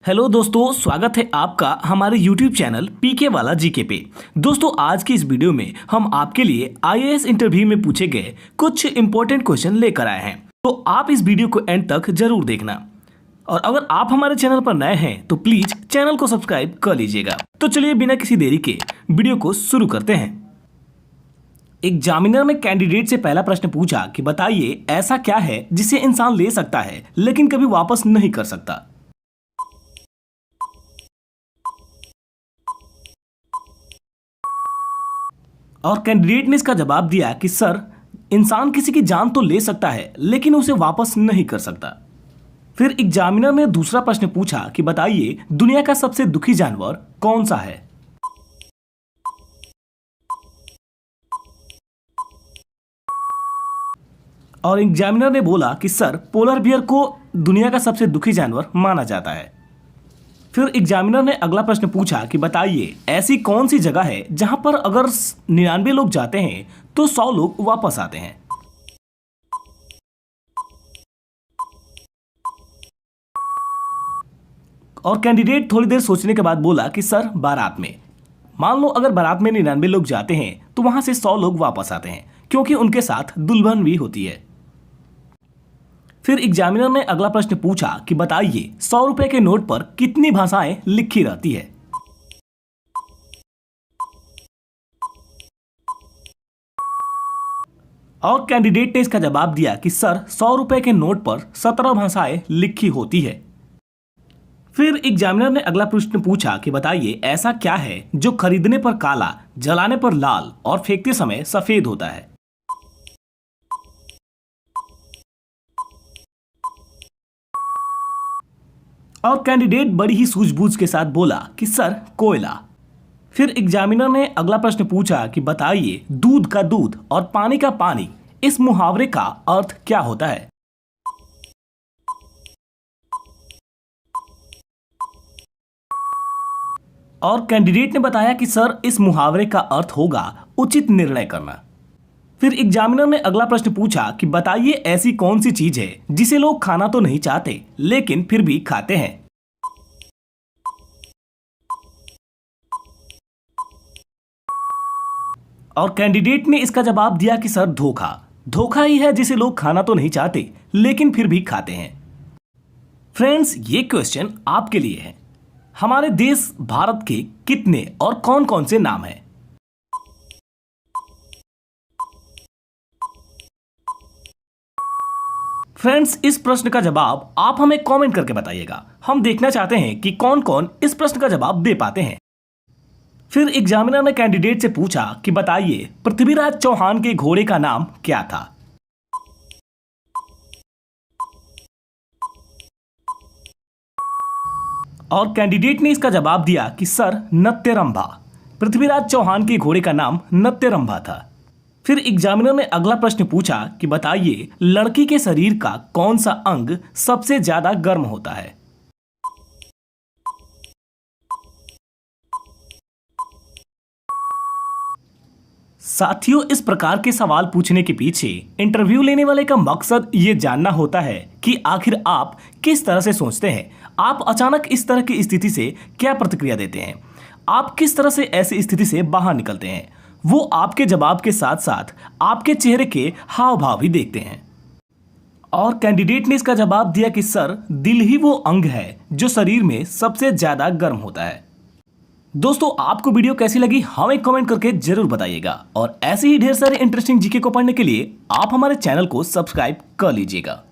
Hello दोस्तों, स्वागत है आपका हमारे YouTube चैनल पीके वाला जीके पे। दोस्तों, आज की इस वीडियो में हम आपके लिए आईएएस इंटरव्यू में पूछे गए कुछ इंपॉर्टेंट क्वेश्चन लेकर आए हैं, तो आप इस वीडियो को एंड तक जरूर देखना। और अगर आप हमारे चैनल पर नए हैं तो प्लीज चैनल को सब्सक्राइब कर लीजिएगा। तो चलिए बिना किसी देरी के वीडियो को शुरू करते हैं। एग्जामिनर में कैंडिडेट से पहला प्रश्न पूछा कि बताइए ऐसा क्या है जिसे इंसान ले सकता है लेकिन कभी वापस नहीं कर सकता। और कैंडिडेट ने इसका जवाब दिया कि सर, इंसान किसी की जान तो ले सकता है लेकिन उसे वापस नहीं कर सकता। फिर एग्जामिनर ने दूसरा प्रश्न पूछा कि बताइए दुनिया का सबसे दुखी जानवर कौन सा है। और एग्जामिनर ने बोला कि सर, पोलर बियर को दुनिया का सबसे दुखी जानवर माना जाता है। फिर एग्जामिनर ने अगला प्रश्न पूछा कि बताइए ऐसी कौन सी जगह है जहां पर अगर 99 लोग जाते हैं तो 100 लोग वापस आते हैं। और कैंडिडेट थोड़ी देर सोचने के बाद बोला कि सर, बारात में। मान लो अगर बारात में 99 लोग जाते हैं तो वहां से 100 लोग वापस आते हैं क्योंकि उनके साथ दुल्हन भी होती है। फिर एग्जामिनर ने अगला प्रश्न पूछा कि बताइए 100 रुपए के नोट पर कितनी भाषाएं लिखी रहती है। और कैंडिडेट ने इसका जवाब दिया कि सर, 100 रुपए के नोट पर 17 भाषाएं लिखी होती है। फिर एग्जामिनर ने अगला प्रश्न पूछा कि बताइए ऐसा क्या है जो खरीदने पर काला, जलाने पर लाल और फेंकते समय सफेद होता है। और कैंडिडेट बड़ी ही सूझबूझ के साथ बोला कि सर, कोयला। फिर एग्जामिनर ने अगला प्रश्न पूछा कि बताइए दूध का दूध और पानी का पानी, इस मुहावरे का अर्थ क्या होता है। और कैंडिडेट ने बताया कि सर, इस मुहावरे का अर्थ होगा उचित निर्णय करना। फिर एग्जामिनर ने अगला प्रश्न पूछा कि बताइए ऐसी कौन सी चीज है जिसे लोग खाना तो नहीं चाहते लेकिन फिर भी खाते हैं। और कैंडिडेट ने इसका जवाब दिया कि सर, धोखा। धोखा ही है जिसे लोग खाना तो नहीं चाहते लेकिन फिर भी खाते हैं। फ्रेंड्स, ये क्वेश्चन आपके लिए है। हमारे देश भारत के कितने और कौन कौन से नाम हैं? फ्रेंड्स, इस प्रश्न का जवाब आप हमें कमेंट करके बताइएगा। हम देखना चाहते हैं कि कौन कौन इस प्रश्न का जवाब दे पाते हैं। फिर एग्जामिनर ने कैंडिडेट से पूछा कि बताइए पृथ्वीराज चौहान के घोड़े का नाम क्या था। और कैंडिडेट ने इसका जवाब दिया कि सर, नत्यरंभा। पृथ्वीराज चौहान के घोड़े का नाम नत्यरंभा था। फिर एग्जामिनर ने अगला प्रश्न पूछा कि बताइए लड़की के शरीर का कौन सा अंग सबसे ज्यादा गर्म होता है। साथियों, इस प्रकार के सवाल पूछने के पीछे इंटरव्यू लेने वाले का मकसद ये जानना होता है कि आखिर आप किस तरह से सोचते हैं। आप अचानक इस तरह की स्थिति से क्या प्रतिक्रिया देते हैं, आप किस तरह से ऐसी स्थिति से बाहर निकलते हैं। वो आपके जवाब के साथ साथ आपके चेहरे के हाव भाव भी देखते हैं। और कैंडिडेट ने इसका जवाब दिया कि सर, दिल ही वो अंग है जो शरीर में सबसे ज्यादा गर्म होता है। दोस्तों, आपको वीडियो कैसी लगी हमें कमेंट करके जरूर बताइएगा। और ऐसे ही ढेर सारे इंटरेस्टिंग जीके को पढ़ने के लिए आप हमारे चैनल को सब्सक्राइब कर लीजिएगा।